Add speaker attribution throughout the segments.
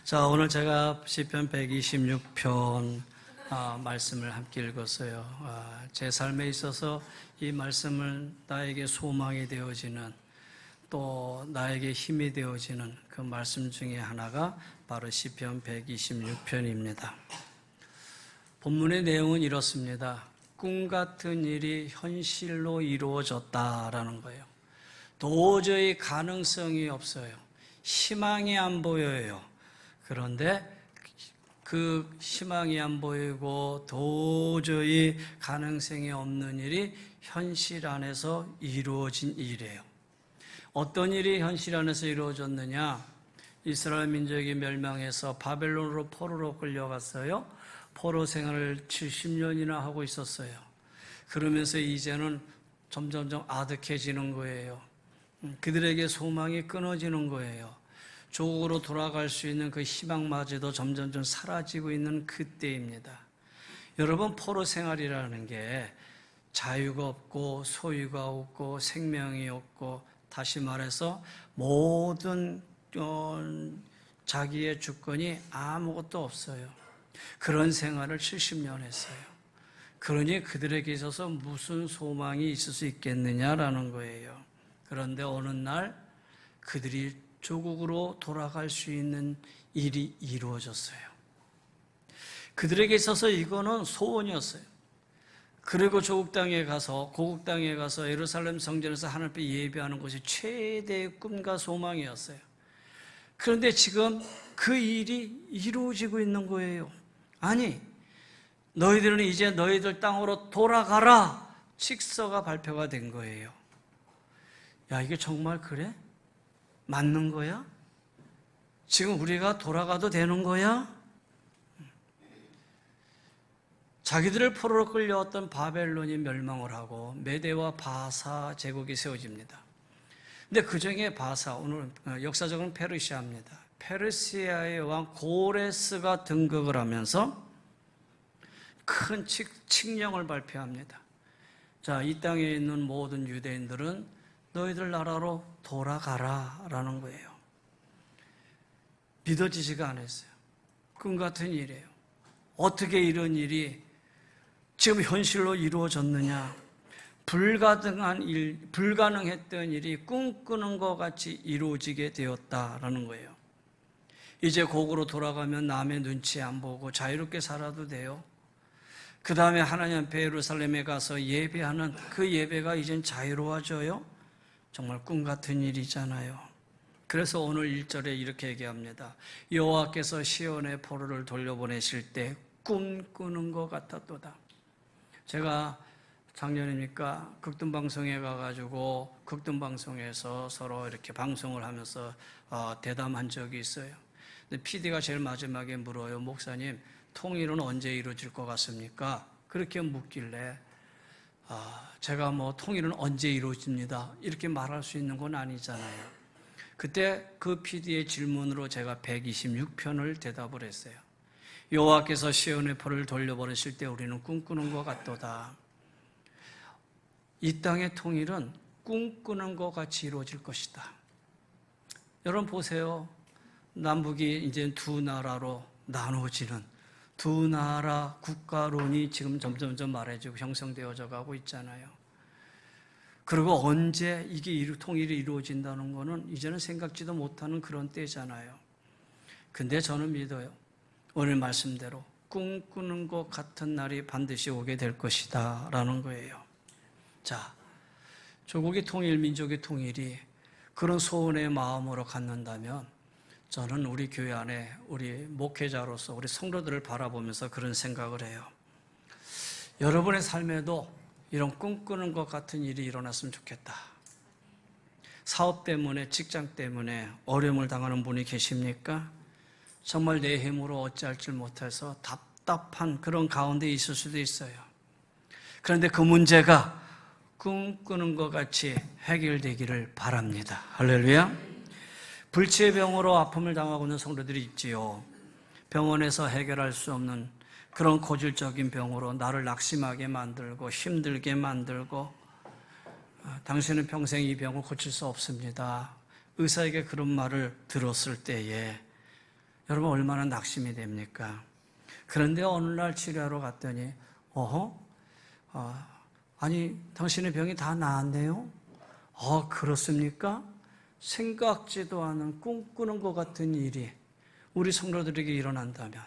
Speaker 1: 자, 오늘 제가 시편 126편 말씀을 함께 읽었어요. 제 삶에 있어서 이 말씀은 나에게 소망이 되어지는, 또 나에게 힘이 되어지는 그 말씀 중에 하나가 바로 시편 126편입니다. 본문의 내용은 이렇습니다. 꿈 같은 일이 현실로 이루어졌다라는 거예요. 도저히 가능성이 없어요. 희망이 안 보여요. 그런데 그 희망이 안 보이고 도저히 가능성이 없는 일이 현실 안에서 이루어진 일이에요. 어떤 일이 현실 안에서 이루어졌느냐? 이스라엘 민족이 멸망해서 바벨론으로 포로로 끌려갔어요. 포로 생활을 70년이나 하고 있었어요. 그러면서 이제는 점점점 아득해지는 거예요. 그들에게 소망이 끊어지는 거예요. 조국으로 돌아갈 수 있는 그 희망마저도 점점점 사라지고 있는 그때입니다. 여러분, 포로 생활이라는 게 자유가 없고 소유가 없고 생명이 없고, 다시 말해서 모든 자기의 주권이 아무것도 없어요. 그런 생활을 70년 했어요. 그러니 그들에게 있어서 무슨 소망이 있을 수 있겠느냐라는 거예요. 그런데 어느 날 그들이 조국으로 돌아갈 수 있는 일이 이루어졌어요. 그들에게 있어서 이거는 소원이었어요. 그리고 조국 땅에 가서, 고국 땅에 가서 예루살렘 성전에서 하나님 앞에 예배하는 것이 최대의 꿈과 소망이었어요. 그런데 지금 그 일이 이루어지고 있는 거예요. 아니, 너희들은 이제 너희들 땅으로 돌아가라, 직서가 발표가 된 거예요. 야, 이게 정말 그래? 맞는 거야? 지금 우리가 돌아가도 되는 거야? 자기들을 포로로 끌려왔던 바벨론이 멸망을 하고 메대와 바사 제국이 세워집니다. 근데 그 중에 바사, 오늘 역사적으로는 페르시아입니다. 페르시아의 왕 고레스가 등극을 하면서 큰 칙령을 발표합니다. 자, 이 땅에 있는 모든 유대인들은 너희들 나라로 돌아가라 라는 거예요. 믿어지지가 않았어요. 꿈 같은 일이에요. 어떻게 이런 일이 지금 현실로 이루어졌느냐? 불가능했던 일이 꿈꾸는 것 같이 이루어지게 되었다라는 거예요. 이제 고국으로 돌아가면 남의 눈치 안 보고 자유롭게 살아도 돼요. 그 다음에 하나님 앞에 예루살렘에 가서 예배하는 그 예배가 이젠 자유로워져요? 정말 꿈 같은 일이잖아요. 그래서 오늘 1절에 이렇게 얘기합니다. 여호와께서 시온의 포로를 돌려보내실 때 꿈꾸는 것 같았도다. 제가 작년이니까 극등방송에 가가지고 극등방송에서 서로 이렇게 방송을 하면서 대담한 적이 있어요. 근데 PD가 제일 마지막에 물어요. 목사님, 통일은 언제 이루어질 것 같습니까? 그렇게 묻길래 제가 통일은 언제 이루어집니다, 이렇게 말할 수 있는 건 아니잖아요. 그때 그 PD의 질문으로 제가 126편을 대답을 했어요. 여호와께서 시온의 포를 돌려보내실 때 우리는 꿈꾸는 것 같도다. 이 땅의 통일은 꿈꾸는 것 같이 이루어질 것이다. 여러분 보세요. 남북이 이제 두 나라로 나눠지는 두 나라 국가론이 지금 점점점 말해지고 형성되어져 가고 있잖아요. 그리고 언제 이게 통일이 이루어진다는 거는 이제는 생각지도 못하는 그런 때잖아요. 근데 저는 믿어요. 오늘 말씀대로 꿈꾸는 것 같은 날이 반드시 오게 될 것이다 라는 거예요. 자, 조국의 통일, 민족의 통일이 그런 소원의 마음으로 갖는다면 저는 우리 교회 안에 우리 목회자로서 우리 성도들을 바라보면서 그런 생각을 해요. 여러분의 삶에도 이런 꿈꾸는 것 같은 일이 일어났으면 좋겠다. 사업 때문에, 직장 때문에 어려움을 당하는 분이 계십니까? 정말 내 힘으로 어찌할 줄 못해서 답답한 그런 가운데 있을 수도 있어요. 그런데 그 문제가 꿈꾸는 것 같이 해결되기를 바랍니다. 할렐루야. 불치의 병으로 아픔을 당하고 있는 성도들이 있지요. 병원에서 해결할 수 없는 그런 고질적인 병으로 나를 낙심하게 만들고 힘들게 만들고, 당신은 평생 이 병을 고칠 수 없습니다. 의사에게 그런 말을 들었을 때에 여러분 얼마나 낙심이 됩니까? 그런데 어느 날 치료하러 갔더니 아니 당신의 병이 다 나았네요? 그렇습니까? 생각지도 않은 꿈꾸는 것 같은 일이 우리 성도들에게 일어난다면,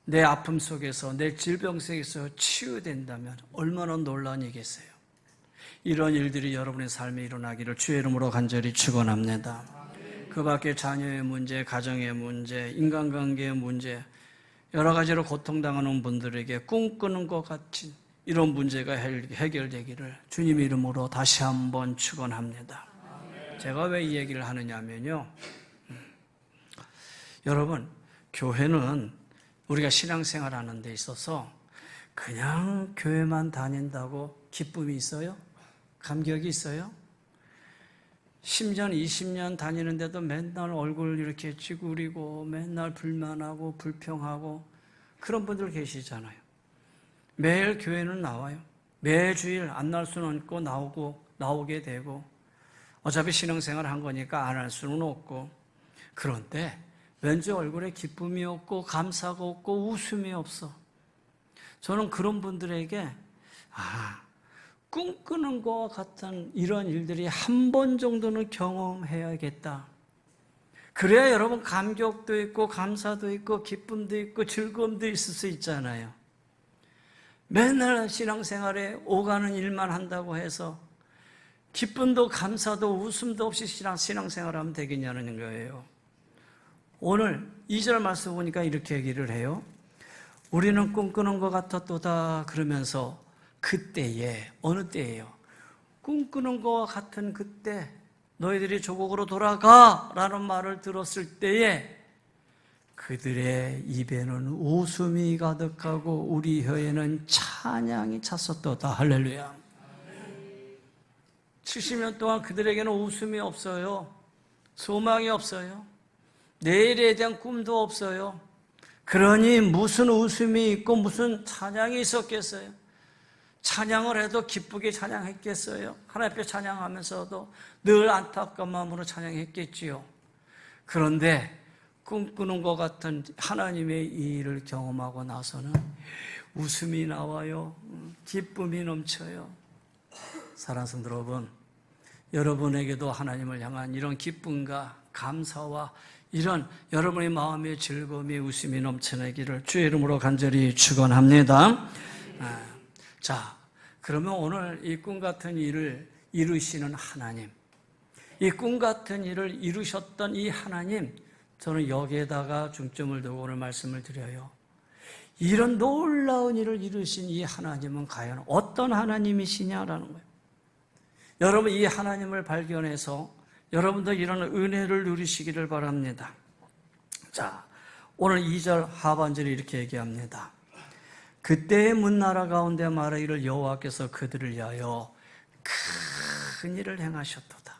Speaker 1: 내 아픔 속에서, 내 질병 속에서 치유된다면 얼마나 놀라운 일이겠어요. 이런 일들이 여러분의 삶에 일어나기를 주의 이름으로 간절히 축원합니다. 그 밖에 자녀의 문제, 가정의 문제, 인간관계의 문제, 여러 가지로 고통당하는 분들에게 꿈꾸는 것 같이 이런 문제가 해결되기를 주님의 이름으로 다시 한번 축원합니다. 제가 왜 이 얘기를 하느냐면요, 여러분, 교회는 우리가 신앙생활 하는 데 있어서 그냥 교회만 다닌다고 기쁨이 있어요? 감격이 있어요? 10년, 20년 다니는데도 맨날 얼굴 이렇게 찌푸리고 맨날 불만하고 불평하고 그런 분들 계시잖아요. 매일 교회는 나와요. 매주일 안 나올 수는 없고 나오게 되고, 어차피 신앙생활 한 거니까 안 할 수는 없고, 그런데 왠지 얼굴에 기쁨이 없고 감사가 없고 웃음이 없어. 저는 그런 분들에게 꿈꾸는 것과 같은 이런 일들이 한 번 정도는 경험해야겠다. 그래야 여러분 감격도 있고 감사도 있고 기쁨도 있고 즐거움도 있을 수 있잖아요. 맨날 신앙생활에 오가는 일만 한다고 해서 기쁨도 감사도 웃음도 없이 신앙생활하면 되겠냐는 거예요. 오늘 2절 말씀 보니까 이렇게 얘기를 해요. 우리는 꿈꾸는 것 같았도다 그러면서 그때에, 어느 때예요? 꿈꾸는 것과 같은 그때, 너희들이 조국으로 돌아가 라는 말을 들었을 때에 그들의 입에는 웃음이 가득하고 우리 혀에는 찬양이 찼었도다. 할렐루야. 70년 동안 그들에게는 웃음이 없어요. 소망이 없어요. 내일에 대한 꿈도 없어요. 그러니 무슨 웃음이 있고 무슨 찬양이 있었겠어요? 찬양을 해도 기쁘게 찬양했겠어요? 하나님 앞에 찬양하면서도 늘 안타까운 마음으로 찬양했겠지요. 그런데 꿈꾸는 것 같은 하나님의 이 일을 경험하고 나서는 웃음이 나와요. 기쁨이 넘쳐요. 사랑하는 성도 여러분, 여러분에게도 하나님을 향한 이런 기쁨과 감사와 이런 여러분의 마음의 즐거움이 웃음이 넘쳐나기를 주의 이름으로 간절히 축원합니다. 자, 그러면 오늘 이 꿈 같은 일을 이루시는 하나님, 이 꿈 같은 일을 이루셨던 이 하나님, 저는 여기에다가 중점을 두고 오늘 말씀을 드려요. 이런 놀라운 일을 이루신 이 하나님은 과연 어떤 하나님이시냐라는 거예요. 여러분, 이 하나님을 발견해서 여러분도 이런 은혜를 누리시기를 바랍니다. 자, 오늘 2절 하반절에 이렇게 얘기합니다. 그때의 문나라 가운데 말하기를 여호와께서 그들을 위하여 큰 일을 행하셨도다.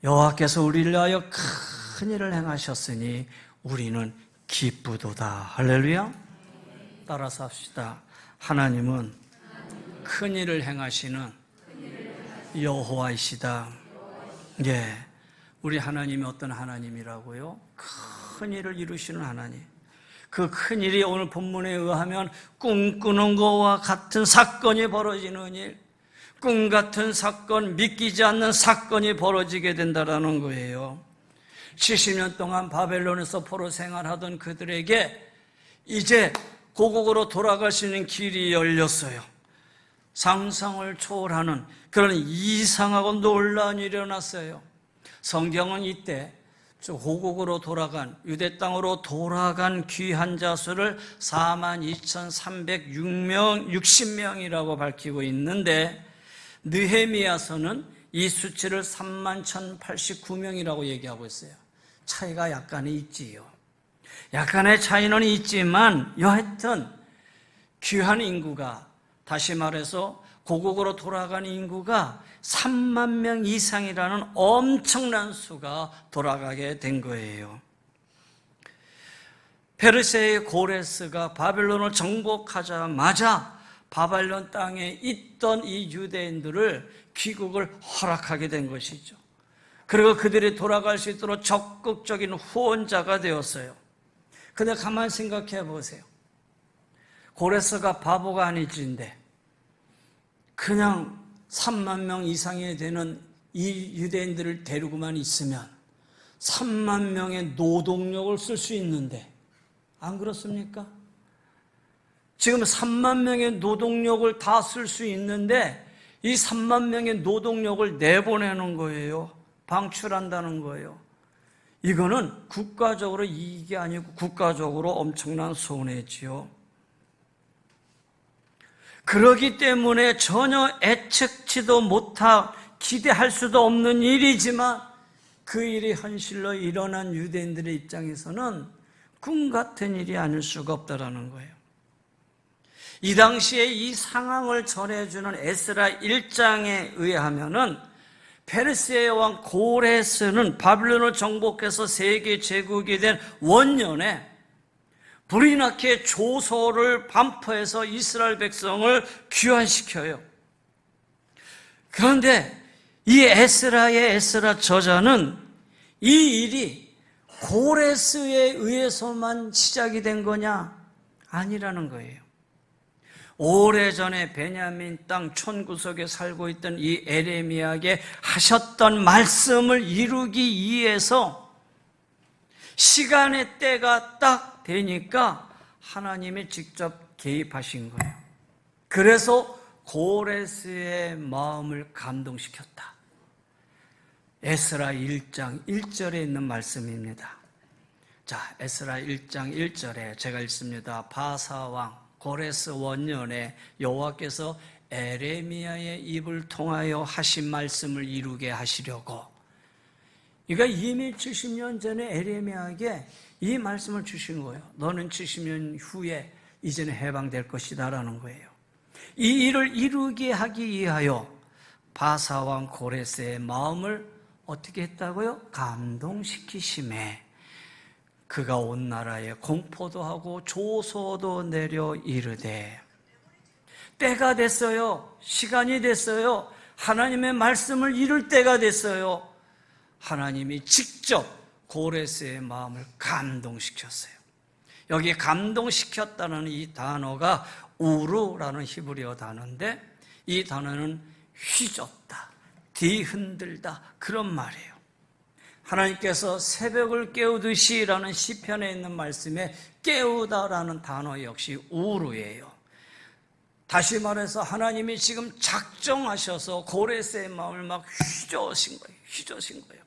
Speaker 1: 여호와께서 우리를 위하여 큰 일을 행하셨으니 우리는 기쁘도다. 할렐루야. 따라서 합시다. 하나님은 큰 일을 행하시는 여호와이시다. 예, 우리 하나님이 어떤 하나님이라고요? 큰 일을 이루시는 하나님. 그 큰 일이 오늘 본문에 의하면 꿈꾸는 것과 같은 사건이 벌어지는 일, 꿈 같은 사건, 믿기지 않는 사건이 벌어지게 된다는 거예요. 70년 동안 바벨론에서 포로 생활하던 그들에게 이제 고국으로 돌아갈 수 있는 길이 열렸어요. 상상을 초월하는 그런 이상하고 놀라운 일이 일어났어요. 성경은 이때 고국으로 돌아간, 유대 땅으로 돌아간 귀한 자 수를 42,360명이라고 밝히고 있는데, 느헤미야서는 이 수치를 31,089명이라고 얘기하고 있어요. 차이가 약간은 있지요. 약간의 차이는 있지만 여하튼 귀한 인구가, 다시 말해서 고국으로 돌아간 인구가 3만 명 이상이라는 엄청난 수가 돌아가게 된 거예요. 페르시아의 고레스가 바벨론을 정복하자마자 바벨론 땅에 있던 이 유대인들을 귀국을 허락하게 된 것이죠. 그리고 그들이 돌아갈 수 있도록 적극적인 후원자가 되었어요. 근데 가만히 생각해 보세요. 고레스가 바보가 아니지인데 그냥 3만 명 이상이 되는 이 유대인들을 데리고만 있으면 3만 명의 노동력을 쓸 수 있는데 안 그렇습니까? 지금 3만 명의 노동력을 다 쓸 수 있는데 이 3만 명의 노동력을 내보내는 거예요. 방출한다는 거예요. 이거는 국가적으로 이익이 아니고 국가적으로 엄청난 손해지요. 그러기 때문에 전혀 예측치도 못하 기대할 수도 없는 일이지만 그 일이 현실로 일어난 유대인들의 입장에서는 꿈 같은 일이 아닐 수가 없다라는 거예요. 이 당시에 이 상황을 전해주는 에스라 1장에 의하면은 페르시아의 왕 고레스는 바빌론을 정복해서 세계 제국이 된 원년에 불이 나게 조서를 반포해서 이스라엘 백성을 귀환시켜요. 그런데 이 에스라의 에스라 저자는 이 일이 고레스에 의해서만 시작이 된 거냐? 아니라는 거예요. 오래전에 베냐민 땅 촌구석에 살고 있던 이 에레미야에게 하셨던 말씀을 이루기 위해서 시간의 때가 딱 되니까 하나님이 직접 개입하신 거예요. 그래서 고레스의 마음을 감동시켰다. 에스라 1장 1절에 있는 말씀입니다. 자, 에스라 1장 1절에 제가 읽습니다. 바사왕 고레스 원년에 여호와께서 에레미야의 입을 통하여 하신 말씀을 이루게 하시려고. 그러니까 이미 70년 전에 에레미야에게 이 말씀을 주신 거예요. 너는 70년 후에 이제는 해방될 것이다 라는 거예요. 이 일을 이루게 하기 위하여 바사왕 고레스의 마음을 어떻게 했다고요? 감동시키심에 그가 온 나라에 공포도 하고 조소도 내려 이르되 때가 됐어요. 시간이 됐어요. 하나님의 말씀을 이룰 때가 됐어요. 하나님이 직접 고레스의 마음을 감동시켰어요. 여기 감동시켰다는 이 단어가 우루라는 히브리어 단어인데 이 단어는 휘젓다, 뒤흔들다 그런 말이에요. 하나님께서 새벽을 깨우듯이 라는 시편에 있는 말씀에 깨우다라는 단어 역시 우루예요. 다시 말해서 하나님이 지금 작정하셔서 고레스의 마음을 막 휘저으신 거예요.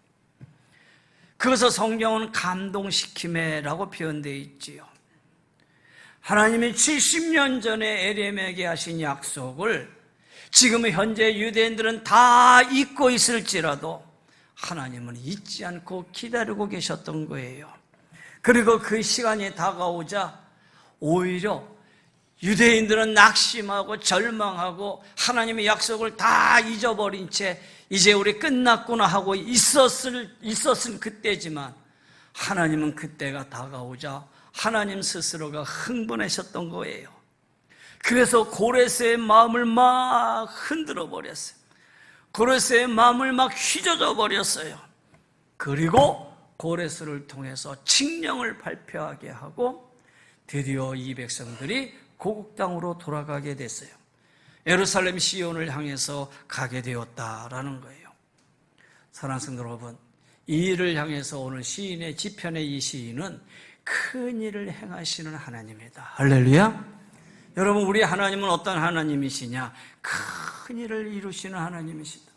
Speaker 1: 그래서 성경은 감동시킴에라고 표현되어 있지요. 하나님이 70년 전에 에레미야에게 하신 약속을 지금 현재 유대인들은 다 잊고 있을지라도 하나님은 잊지 않고 기다리고 계셨던 거예요. 그리고 그 시간이 다가오자 오히려 유대인들은 낙심하고 절망하고 하나님의 약속을 다 잊어버린 채 이제 우리 끝났구나 하고 있었을 그때지만 하나님은 그때가 다가오자 하나님 스스로가 흥분하셨던 거예요. 그래서 고레스의 마음을 막 흔들어 버렸어요. 고레스의 마음을 막 휘저어 버렸어요. 그리고 고레스를 통해서 칙령을 발표하게 하고 드디어 이 백성들이 고국 땅으로 돌아가게 됐어요. 예루살렘 시온을 향해서 가게 되었다라는 거예요. 사랑하는 성도 여러분, 이 일을 향해서 오늘 시인의 지편의 이 시인은 큰 일을 행하시는 하나님이다. 할렐루야. 여러분, 우리 하나님은 어떤 하나님이시냐? 큰 일을 이루시는 하나님이시다.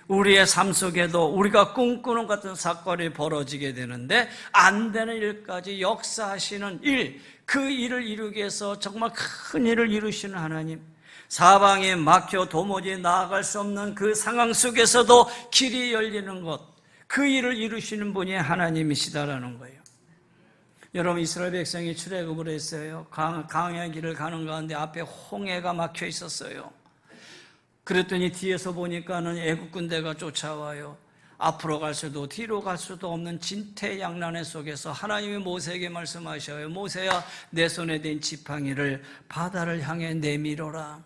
Speaker 1: 우리의 삶 속에도 우리가 꿈꾸는 같은 사건이 벌어지게 되는데 안 되는 일까지 역사하시는 일, 그 일을 이루기 위해서 정말 큰 일을 이루시는 하나님. 사방에 막혀 도무지 나아갈 수 없는 그 상황 속에서도 길이 열리는 것, 그 일을 이루시는 분이 하나님이시다라는 거예요. 여러분, 이스라엘 백성이 출애굽을 했어요. 강의 길을 가는 가운데 앞에 홍해가 막혀 있었어요. 그랬더니 뒤에서 보니까는 애국 군대가 쫓아와요. 앞으로 갈 수도 뒤로 갈 수도 없는 진퇴양난의 속에서 하나님이 모세에게 말씀하셔요. 모세야, 내 손에 든 지팡이를 바다를 향해 내밀어라.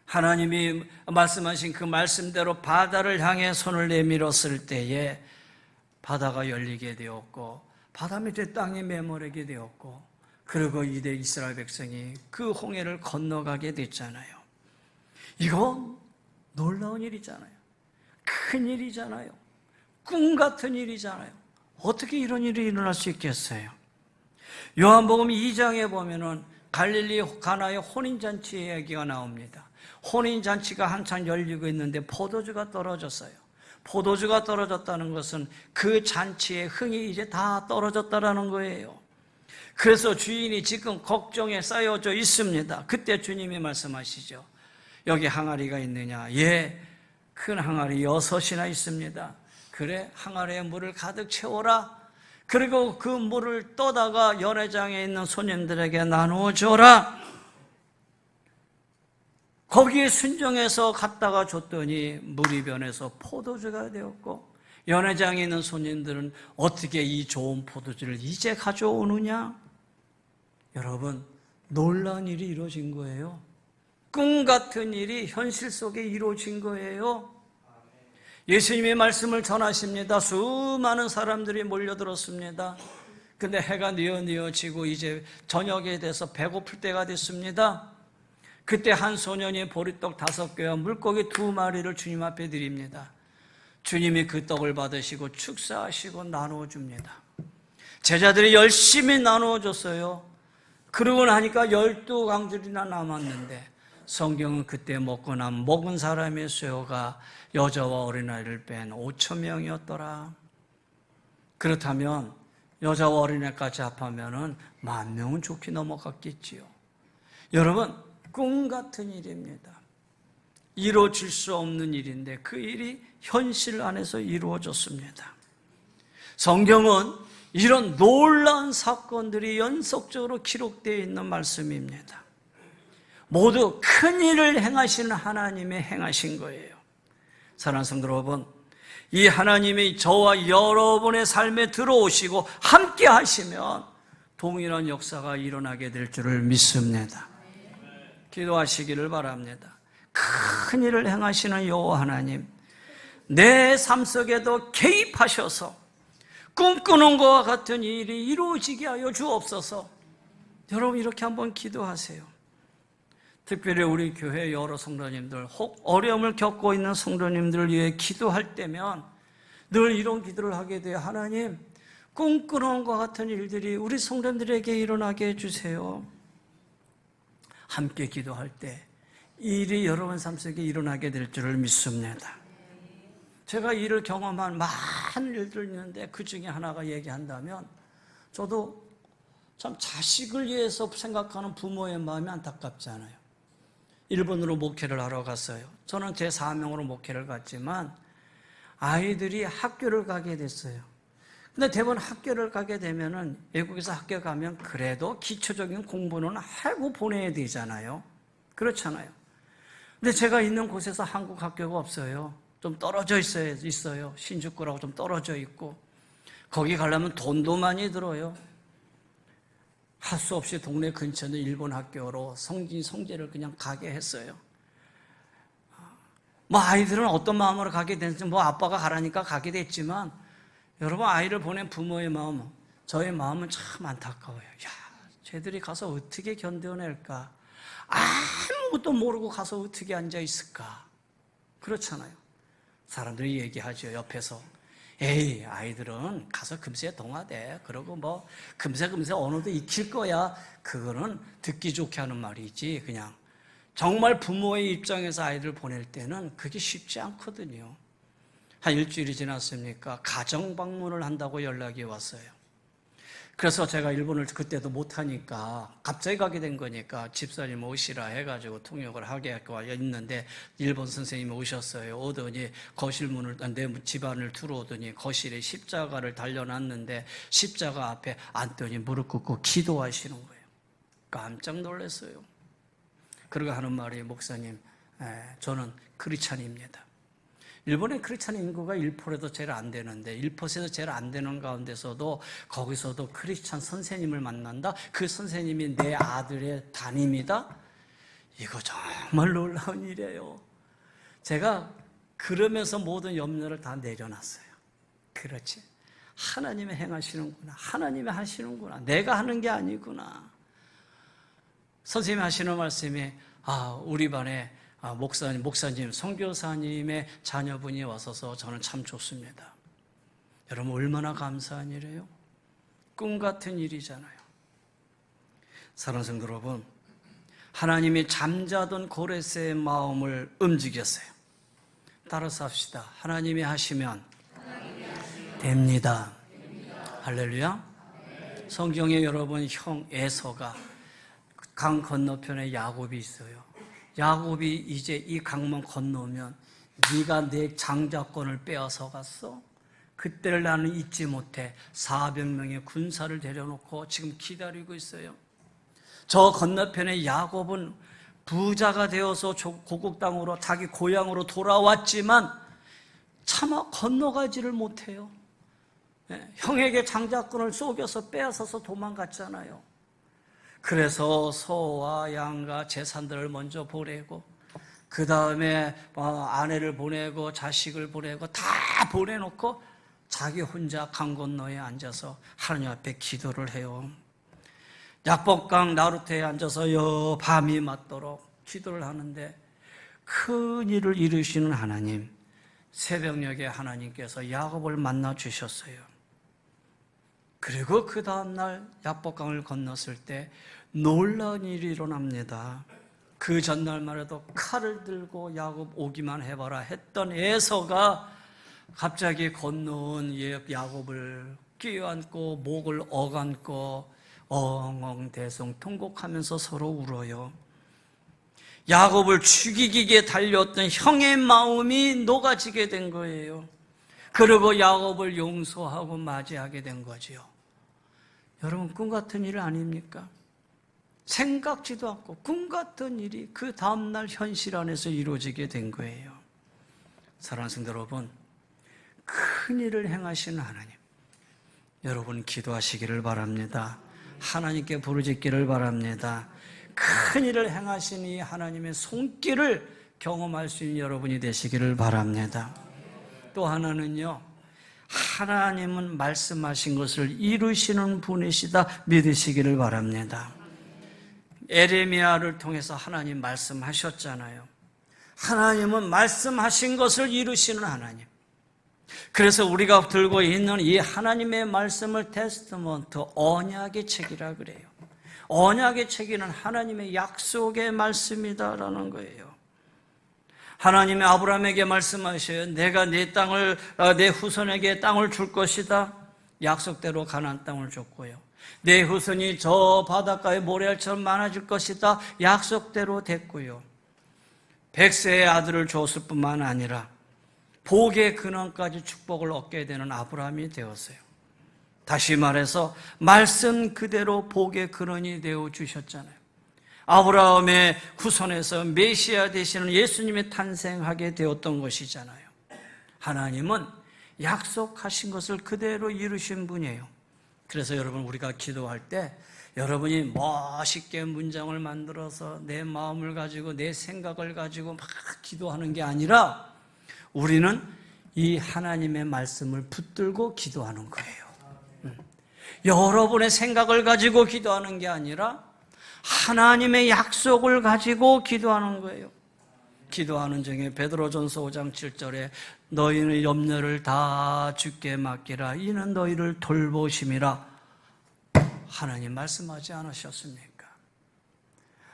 Speaker 1: 하나님이 말씀하신 그 말씀대로 바다를 향해 손을 내밀었을 때에 바다가 열리게 되었고 바다 밑에 땅에 메모르게 되었고, 그리고 이대 이스라엘 백성이 그 홍해를 건너가게 됐잖아요. 이건 놀라운 일이잖아요. 큰 일이잖아요. 꿈 같은 일이잖아요. 어떻게 이런 일이 일어날 수 있겠어요? 요한복음 2장에 보면은 갈릴리 가나의 혼인잔치 이야기가 나옵니다. 혼인잔치가 한창 열리고 있는데 포도주가 떨어졌어요. 포도주가 떨어졌다는 것은 그 잔치의 흥이 이제 다 떨어졌다라는 거예요. 그래서 주인이 지금 걱정에 쌓여져 있습니다. 그때 주님이 말씀하시죠. 여기 항아리가 있느냐? 예, 큰 항아리 6이나 있습니다. 그래, 항아리에 물을 가득 채워라. 그리고 그 물을 떠다가 연회장에 있는 손님들에게 나누어 줘라. 거기에 순종해서 갖다가 줬더니 물이 변해서 포도주가 되었고, 연회장에 있는 손님들은 어떻게 이 좋은 포도주를 이제 가져오느냐? 여러분, 놀라운 일이 이루어진 거예요. 꿈 같은 일이 현실 속에 이루어진 거예요. 예수님의 말씀을 전하십니다. 수많은 사람들이 몰려들었습니다. 근데 해가 뉘어지고 이제 저녁에 돼서 배고플 때가 됐습니다. 그때 한 소년이 보리떡 5개와 물고기 2마리를 주님 앞에 드립니다. 주님이 그 떡을 받으시고 축사하시고 나누어 줍니다. 제자들이 열심히 나누어 줬어요. 그러고 나니까 12강들이나 남았는데, 성경은 그때 먹은 사람의 수요가 여자와 어린아이를 뺀 5,000명이었더라. 그렇다면 여자와 어린아이까지 합하면 10,000명은 좋게 넘어갔겠지요. 여러분, 꿈 같은 일입니다. 이루어질 수 없는 일인데 그 일이 현실 안에서 이루어졌습니다. 성경은 이런 놀라운 사건들이 연속적으로 기록되어 있는 말씀입니다. 모두 큰 일을 행하시는 하나님의 행하신 거예요. 사랑하는 성도 여러분, 이 하나님이 저와 여러분의 삶에 들어오시고 함께 하시면 동일한 역사가 일어나게 될 줄을 믿습니다. 기도하시기를 바랍니다. 큰 일을 행하시는 여호와 하나님, 내 삶 속에도 개입하셔서 꿈꾸는 것과 같은 일이 이루어지게 하여 주옵소서. 여러분, 이렇게 한번 기도하세요. 특별히 우리 교회 여러 성도님들, 혹 어려움을 겪고 있는 성도님들을 위해 기도할 때면 늘 이런 기도를 하게 돼요. 하나님, 꿈꾸는 것과 같은 일들이 우리 성도님들에게 일어나게 해주세요. 함께 기도할 때 이 일이 여러분 삶 속에 일어나게 될 줄을 믿습니다. 제가 이를 경험한 많은 일들이 있는데 그 중에 하나가 얘기한다면, 저도 참 자식을 위해서 생각하는 부모의 마음이 안타깝지 않아요. 일본으로 목회를 하러 갔어요. 저는 제 사명으로 목회를 갔지만 아이들이 학교를 가게 됐어요. 근데 대부분 학교를 가게 되면은, 외국에서 학교 가면 그래도 기초적인 공부는 하고 보내야 되잖아요. 그렇잖아요. 근데 제가 있는 곳에서 한국 학교가 없어요. 좀 떨어져 있어요. 신주쿠라고 좀 떨어져 있고, 거기 가려면 돈도 많이 들어요. 할 수 없이 동네 근처는 일본 학교로 성지를 그냥 가게 했어요. 아이들은 어떤 마음으로 가게 됐는지, 아빠가 가라니까 가게 됐지만, 여러분, 아이를 보낸 부모의 마음, 저의 마음은 참 안타까워요. 쟤들이 가서 어떻게 견뎌낼까? 아무것도 모르고 가서 어떻게 앉아 있을까? 그렇잖아요. 사람들이 얘기하죠, 옆에서. 에이, 아이들은 가서 금세 동화돼. 그러고 금세 언어도 익힐 거야. 그거는 듣기 좋게 하는 말이지. 그냥 정말 부모의 입장에서 아이들 보낼 때는 그게 쉽지 않거든요. 한 일주일이 지났습니까? 가정 방문을 한다고 연락이 왔어요. 그래서 제가 일본을 그때도 못하니까 갑자기 가게 된 거니까 집사님 오시라 해가지고 통역을 하게 있는데, 일본 선생님이 오셨어요. 오더니 거실문을, 내 집안을 들어오더니 거실에 십자가를 달려놨는데 십자가 앞에 앉더니 무릎 꿇고 기도하시는 거예요. 깜짝 놀랐어요. 그러고 하는 말이, 목사님, 저는 크리스찬입니다. 일본의 크리스찬 인구가 1%도 제일 안 되는데, 1% 제일 안 되는 가운데서도 거기서도 크리스찬 선생님을 만난다? 그 선생님이 내 아들의 담임이다? 이거 정말 놀라운 일이에요. 제가 그러면서 모든 염려를 다 내려놨어요. 그렇지. 하나님이 행하시는구나. 하나님이 하시는구나. 내가 하는 게 아니구나. 선생님이 하시는 말씀이 우리 반에 목사님, 선교사님의 자녀분이 와서서 저는 참 좋습니다. 여러분 얼마나 감사한 일이에요? 꿈 같은 일이잖아요. 사랑하는 성도 여러분, 하나님이 잠자던 고레스의 마음을 움직였어요. 따라서 합시다. 하나님이 하시면 됩니다. 할렐루야. 성경에 여러분 형 에서가 강 건너편에 야곱이 있어요. 야곱이 이제 이 강만 건너면 네가 내 장자권을 빼앗아 갔어? 그때를 나는 잊지 못해. 400명의 군사를 데려놓고 지금 기다리고 있어요. 저 건너편에 야곱은 부자가 되어서 고국 땅으로 자기 고향으로 돌아왔지만 차마 건너가지를 못해요. 형에게 장자권을 속여서 빼앗아서 도망갔잖아요. 그래서 소와 양과 재산들을 먼저 보내고 그 다음에 아내를 보내고 자식을 보내고 다 보내놓고 자기 혼자 강 건너에 앉아서 하나님 앞에 기도를 해요. 약복강 나루터에 앉아서 밤이 맞도록 기도를 하는데 큰 일을 이루시는 하나님, 새벽녘에 하나님께서 야곱을 만나 주셨어요. 그리고 그 다음날 약복강을 건넜을 때 놀라운 일이 일어납니다. 그 전날만 해도 칼을 들고 야곱 오기만 해봐라 했던 에서가 갑자기 건너온 야곱을 끼어안고 목을 어간고 엉엉대성 통곡하면서 서로 울어요. 야곱을 죽이기에 달려왔던 형의 마음이 녹아지게 된 거예요. 그리고 야곱을 용서하고 맞이하게 된 거지요. 여러분 꿈 같은 일 아닙니까? 생각지도 않고 꿈 같은 일이 그 다음날 현실 안에서 이루어지게 된 거예요. 사랑하는 성도 여러분, 큰 일을 행하시는 하나님, 여러분 기도하시기를 바랍니다. 하나님께 부르짖기를 바랍니다. 큰 일을 행하신 이 하나님의 손길을 경험할 수 있는 여러분이 되시기를 바랍니다. 또 하나는요, 하나님은 말씀하신 것을 이루시는 분이시다 믿으시기를 바랍니다. 에레미야를 통해서 하나님 말씀하셨잖아요. 하나님은 말씀하신 것을 이루시는 하나님. 그래서 우리가 들고 있는 이 하나님의 말씀을 테스트먼트, 언약의 책이라 그래요. 언약의 책에는 하나님의 약속의 말씀이다라는 거예요. 하나님이 아브라함에게 말씀하셔요. 내가 내 땅을, 내 후손에게 땅을 줄 것이다. 약속대로 가나안 땅을 줬고요. 내 후손이 저 바닷가의 모래알처럼 많아질 것이다. 약속대로 됐고요. 100세의 아들을 줬을 뿐만 아니라 복의 근원까지 축복을 얻게 되는 아브라함이 되었어요. 다시 말해서 말씀 그대로 복의 근원이 되어 주셨잖아요. 아브라함의 후손에서 메시아 되시는 예수님이 탄생하게 되었던 것이잖아요. 하나님은 약속하신 것을 그대로 이루신 분이에요. 그래서 여러분 우리가 기도할 때 여러분이 멋있게 문장을 만들어서 내 마음을 가지고 내 생각을 가지고 막 기도하는 게 아니라 우리는 이 하나님의 말씀을 붙들고 기도하는 거예요. 여러분의 생각을 가지고 기도하는 게 아니라 하나님의 약속을 가지고 기도하는 거예요. 기도하는 중에 베드로전서 5장 7절에 너희는 염려를 다 주께 맡기라. 이는 너희를 돌보심이라. 하나님 말씀하지 않으셨습니까?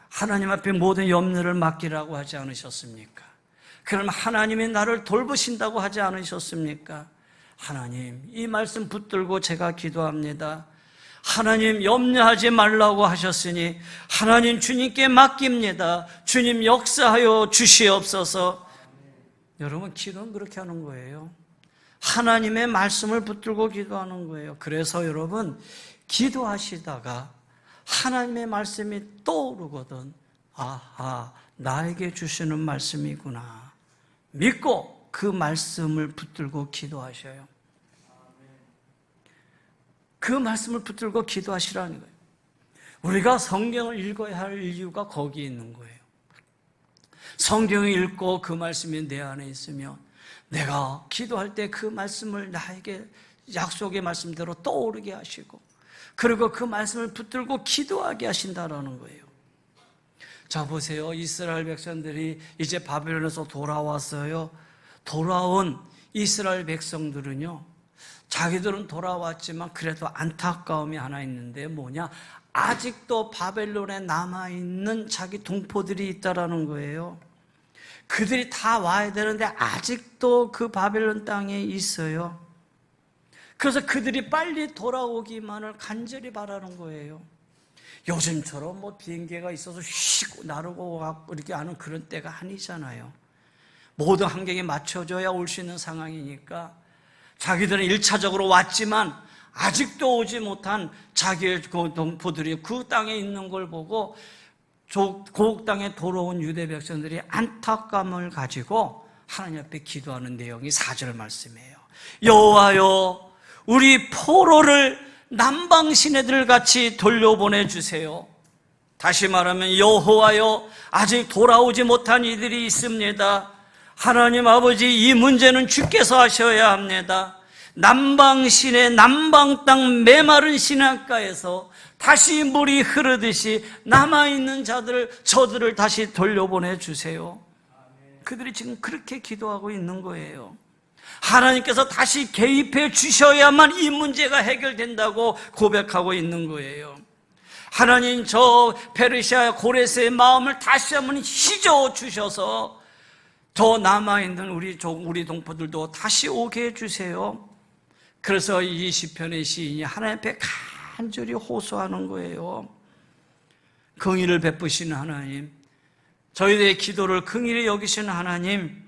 Speaker 1: 하나님 앞에 모든 염려를 맡기라고 하지 않으셨습니까? 그럼 하나님이 나를 돌보신다고 하지 않으셨습니까? 하나님, 이 말씀 붙들고 제가 기도합니다. 하나님 염려하지 말라고 하셨으니 하나님 주님께 맡깁니다. 주님 역사하여 주시옵소서. 여러분 기도는 그렇게 하는 거예요. 하나님의 말씀을 붙들고 기도하는 거예요. 그래서 여러분 기도하시다가 하나님의 말씀이 떠오르거든 아하, 나에게 주시는 말씀이구나 믿고 그 말씀을 붙들고 기도하셔요. 그 말씀을 붙들고 기도하시라는 거예요. 우리가 성경을 읽어야 할 이유가 거기에 있는 거예요. 성경을 읽고 그 말씀이 내 안에 있으면 내가 기도할 때 그 말씀을 나에게 약속의 말씀대로 떠오르게 하시고, 그리고 그 말씀을 붙들고 기도하게 하신다라는 거예요. 자, 보세요. 이스라엘 백성들이 이제 바벨론에서 돌아왔어요. 돌아온 이스라엘 백성들은요, 자기들은 돌아왔지만 그래도 안타까움이 하나 있는데 뭐냐? 아직도 바벨론에 남아있는 자기 동포들이 있다라는 거예요. 그들이 다 와야 되는데 아직도 그 바벨론 땅에 있어요. 그래서 그들이 빨리 돌아오기만을 간절히 바라는 거예요. 요즘처럼 뭐 비행기가 있어서 쉬고 나르고 이렇게 하는 그런 때가 아니잖아요. 모든 환경에 맞춰줘야 올 수 있는 상황이니까 자기들은 1차적으로 왔지만 아직도 오지 못한 자기의 동포들이 그 땅에 있는 걸 보고 고국 땅에 돌아온 유대 백성들이 안타까움을 가지고 하나님 앞에 기도하는 내용이 4절 말씀이에요. 여호와여, 우리 포로를 남방 시내들 같이 돌려보내 주세요. 다시 말하면 여호와여, 아직 돌아오지 못한 이들이 있습니다. 하나님 아버지, 이 문제는 주께서 하셔야 합니다. 남방 시내, 남방 땅 메마른 시냇가에서 다시 물이 흐르듯이 남아있는 저들을 다시 돌려보내 주세요. 그들이 지금 그렇게 기도하고 있는 거예요. 하나님께서 다시 개입해 주셔야만 이 문제가 해결된다고 고백하고 있는 거예요. 하나님, 저 페르시아 고레스의 마음을 다시 한번 휘저어 주셔서 더 남아있는 우리 동포들도 다시 오게 해주세요. 그래서 이 시편의 시인이 하나님 앞에 간절히 호소하는 거예요. 긍휼을 베푸시는 하나님, 저희들의 기도를 긍휼히 여기시는 하나님,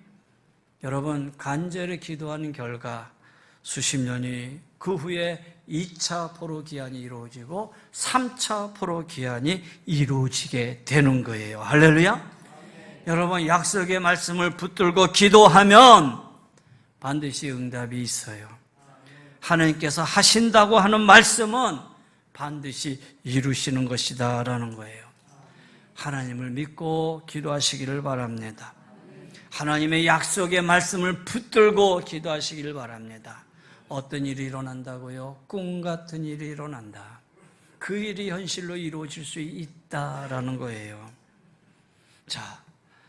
Speaker 1: 여러분, 간절히 기도하는 결과 수십 년이 그 후에 2차 포로 기한이 이루어지고 3차 포로 기한이 이루어지게 되는 거예요. 할렐루야. 여러분, 약속의 말씀을 붙들고 기도하면 반드시 응답이 있어요. 하나님께서 하신다고 하는 말씀은 반드시 이루시는 것이다 라는 거예요. 하나님을 믿고 기도하시기를 바랍니다. 하나님의 약속의 말씀을 붙들고 기도하시기를 바랍니다. 어떤 일이 일어난다고요? 꿈 같은 일이 일어난다. 그 일이 현실로 이루어질 수 있다라는 거예요. 자,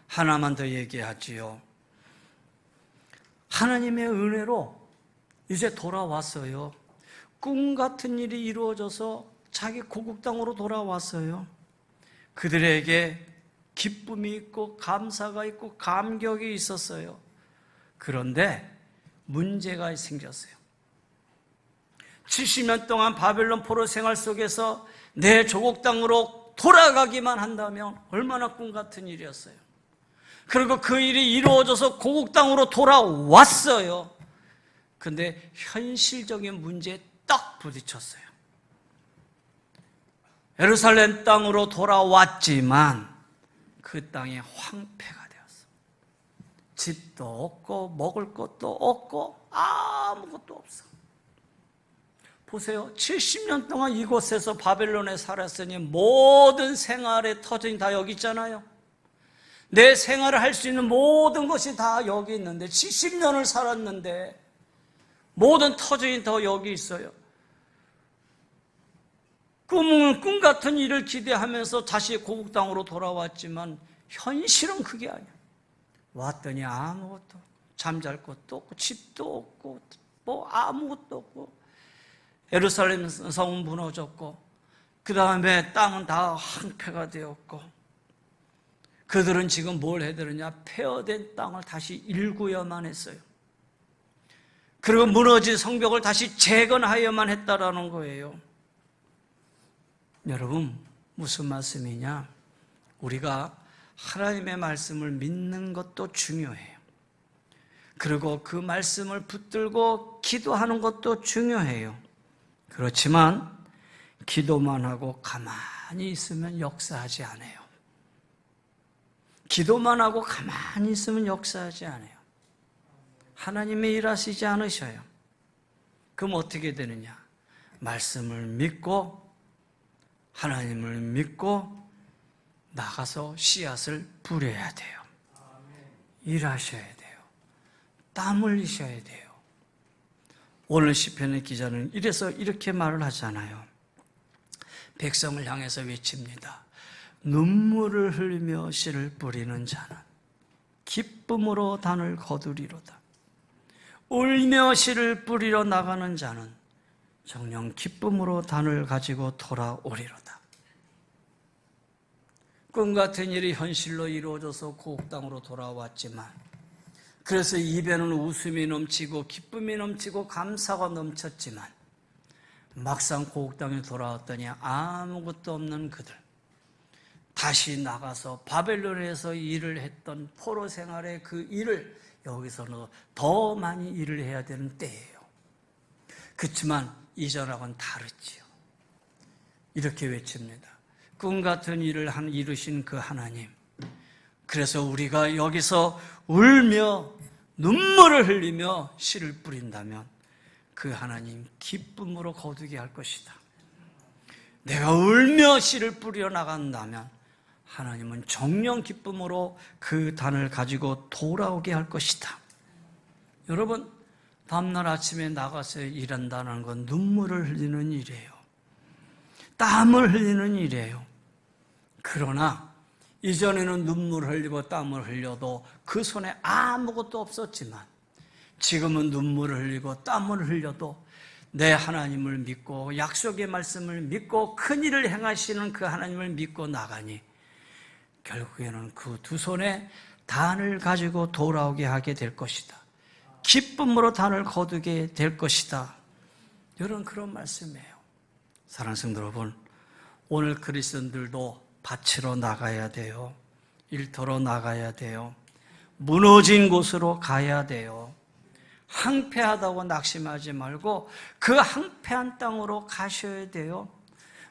Speaker 1: 하나만 더 얘기하지요. 하나님의 은혜로 이제 돌아왔어요. 꿈 같은 일이 이루어져서 자기 고국 땅으로 돌아왔어요. 그들에게 기쁨이 있고 감사가 있고 감격이 있었어요. 그런데 문제가 생겼어요. 70년 동안 바벨론 포로 생활 속에서 내 조국 땅으로 돌아가기만 한다면 얼마나 꿈 같은 일이었어요. 그리고 그 일이 이루어져서 고국 땅으로 돌아왔어요. 근데 현실적인 문제에 딱 부딪혔어요. 예루살렘 땅으로 돌아왔지만 그 땅에 황폐가 되었어. 집도 없고 먹을 것도 없고 아무것도 없어. 보세요. 70년 동안 이곳에서 바벨론에 살았으니 모든 생활의 터전이 다 여기 있잖아요. 내 생활을 할 수 있는 모든 것이 다 여기 있는데 70년을 살았는데 모든 터전이 다 여기 있어요. 꿈 같은 일을 기대하면서 다시 고국 땅으로 돌아왔지만 현실은 그게 아니야. 왔더니 아무것도, 잠잘 것도 없고 집도 없고 뭐 아무것도 없고 예루살렘 성은 무너졌고 그 다음에 땅은 다 황폐가 되었고 그들은 지금 뭘 해야 되느냐? 폐허된 땅을 다시 일구어야만 했어요. 그리고 무너진 성벽을 다시 재건하여야만 했다라는 거예요. 여러분, 무슨 말씀이냐? 우리가 하나님의 말씀을 믿는 것도 중요해요. 그리고 그 말씀을 붙들고 기도하는 것도 중요해요. 그렇지만 기도만 하고 가만히 있으면 역사하지 않아요. 기도만 하고 가만히 있으면 역사하지 않아요. 하나님이 일하시지 않으셔요. 그럼 어떻게 되느냐? 말씀을 믿고 하나님을 믿고 나가서 씨앗을 뿌려야 돼요. 일하셔야 돼요. 땀 흘리셔야 돼요. 오늘 시편의 기자는 이렇게 말을 하잖아요. 백성을 향해서 외칩니다. 눈물을 흘리며 씨를 뿌리는 자는 기쁨으로 단을 거두리로다. 울며 씨를 뿌리러 나가는 자는 정녕 기쁨으로 단을 가지고 돌아오리로다. 꿈 같은 일이 현실로 이루어져서 고국 땅으로 돌아왔지만, 그래서 입에는 웃음이 넘치고 기쁨이 넘치고 감사가 넘쳤지만, 막상 고국 땅에 돌아왔더니 아무것도 없는 그들, 다시 나가서 바벨론에서 일을 했던 포로 생활의 그 일을 여기서는 더 많이 일을 해야 되는 때예요. 그렇지만 이전하고는 다르지요. 이렇게 외칩니다. 꿈 같은 일을 이루신 그 하나님, 그래서 우리가 여기서 울며 눈물을 흘리며 씨를 뿌린다면 그 하나님 기쁨으로 거두게 할 것이다. 내가 울며 씨를 뿌려 나간다면 하나님은 정령 기쁨으로 그 단을 가지고 돌아오게 할 것이다. 여러분, 다음날 아침에 나가서 일한다는 건 눈물을 흘리는 일이에요. 땀을 흘리는 일이에요. 그러나 이전에는 눈물을 흘리고 땀을 흘려도 그 손에 아무것도 없었지만, 지금은 눈물을 흘리고 땀을 흘려도 내 하나님을 믿고 약속의 말씀을 믿고 큰 일을 행하시는 그 하나님을 믿고 나가니 결국에는 그 두 손에 단을 가지고 돌아오게 하게 될 것이다. 기쁨으로 단을 거두게 될 것이다. 이런 그런 말씀이에요. 사랑하는 성도 여러분, 오늘 그리스도인들도 밭으로 나가야 돼요. 일터로 나가야 돼요. 무너진 곳으로 가야 돼요. 황폐하다고 낙심하지 말고 그 황폐한 땅으로 가셔야 돼요.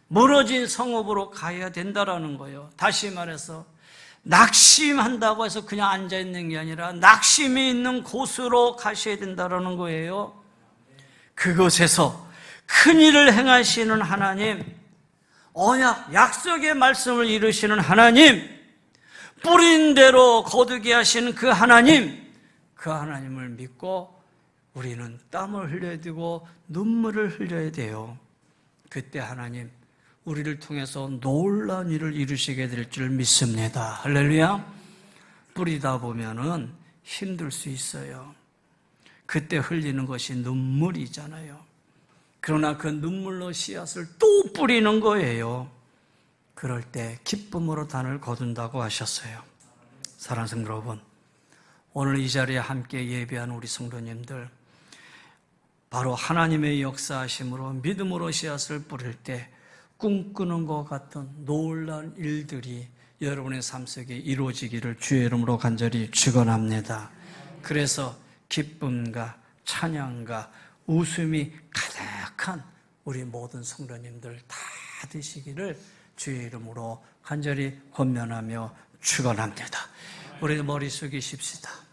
Speaker 1: 무너진 성읍으로 가야 된다라는 거예요. 다시 말해서 낙심한다고 해서 그냥 앉아있는 게 아니라 낙심이 있는 곳으로 가셔야 된다라는 거예요. 그곳에서 큰 일을 행하시는 하나님, 언약, 약속의 말씀을 이루시는 하나님, 뿌린 대로 거두게 하시는 그 하나님, 그 하나님을 믿고 우리는 땀을 흘려야 되고 눈물을 흘려야 돼요. 그때 하나님 우리를 통해서 놀라운 일을 이루시게 될 줄 믿습니다. 할렐루야. 뿌리다 보면은 힘들 수 있어요. 그때 흘리는 것이 눈물이잖아요. 그러나 그 눈물로 씨앗을 또 뿌리는 거예요. 그럴 때 기쁨으로 단을 거둔다고 하셨어요. 사랑하는 성도 여러분, 오늘 이 자리에 함께 예배한 우리 성도님들, 바로 하나님의 역사하심으로 믿음으로 씨앗을 뿌릴 때 꿈꾸는 것 같은 놀라운 일들이 여러분의 삶 속에 이루어지기를 주의 이름으로 간절히 축원합니다. 그래서 기쁨과 찬양과 웃음이 가득한 우리 모든 성도님들 다 되시기를 주의 이름으로 간절히 권면하며 축원합니다. 우리 머리 숙이십시다.